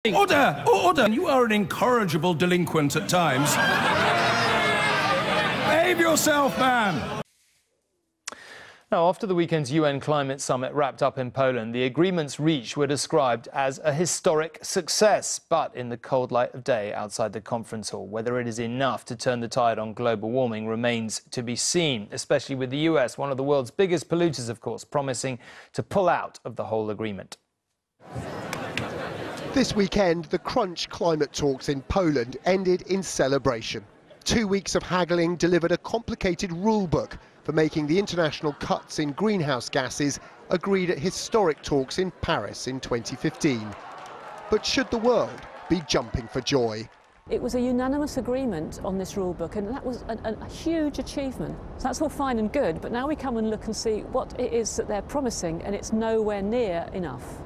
Order! Order! You are an incorrigible delinquent at times. Behave yourself, man! Now, after the weekend's UN climate summit wrapped up in Poland, the agreements reached were described as a historic success. But in the cold light of day outside the conference hall, whether it is enough to turn the tide on global warming remains to be seen, especially with the US, one of the world's biggest polluters, of course, promising to pull out of the whole agreement. This weekend, the crunch climate talks in Poland ended in celebration. 2 weeks of haggling delivered a complicated rule book for making the international cuts in greenhouse gases agreed at historic talks in Paris in 2015. But should the world be jumping for joy? It was a unanimous agreement on this rule book, and that was a huge achievement. So that's all fine and good, but now we come and look and see what it is that they're promising, and it's nowhere near enough.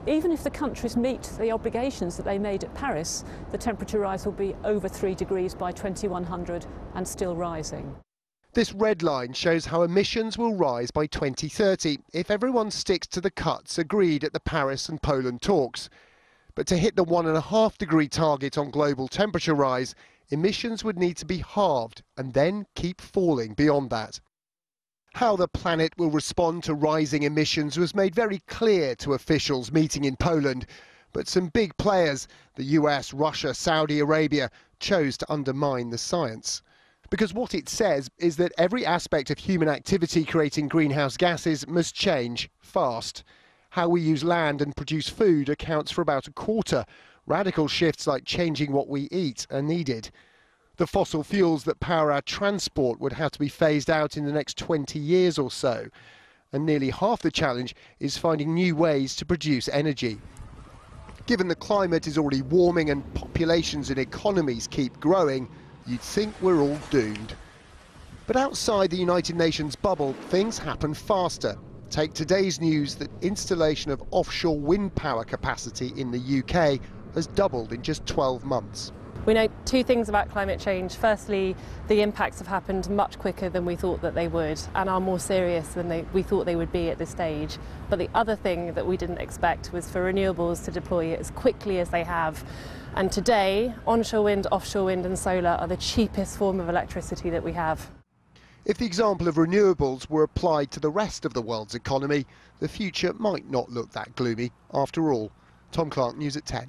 Even if the countries meet the obligations that they made at Paris, the temperature rise will be over 3 degrees by 2100 and still rising. This red line shows how emissions will rise by 2030 if everyone sticks to the cuts agreed at the Paris and Poland talks. But to hit the 1.5-degree target on global temperature rise, emissions would need to be halved and then keep falling beyond that. How the planet will respond to rising emissions was made very clear to officials meeting in Poland, but some big players, the US, Russia, Saudi Arabia, chose to undermine the science. Because what it says is that every aspect of human activity creating greenhouse gases must change fast. How we use land and produce food accounts for about a quarter. Radical shifts like changing what we eat are needed. The fossil fuels that power our transport would have to be phased out in the next 20 years or so. And nearly half the challenge is finding new ways to produce energy. Given the climate is already warming and populations and economies keep growing, you'd think we're all doomed. But outside the United Nations bubble, things happen faster. Take today's news that installation of offshore wind power capacity in the UK has doubled in just 12 months. We know two things about climate change. Firstly, the impacts have happened much quicker than we thought that they would and are more serious than we thought they would be at this stage. But the other thing that we didn't expect was for renewables to deploy as quickly as they have. And today, onshore wind, offshore wind and solar are the cheapest form of electricity that we have. If the example of renewables were applied to the rest of the world's economy, the future might not look that gloomy after all. Tom Clark, News at 10.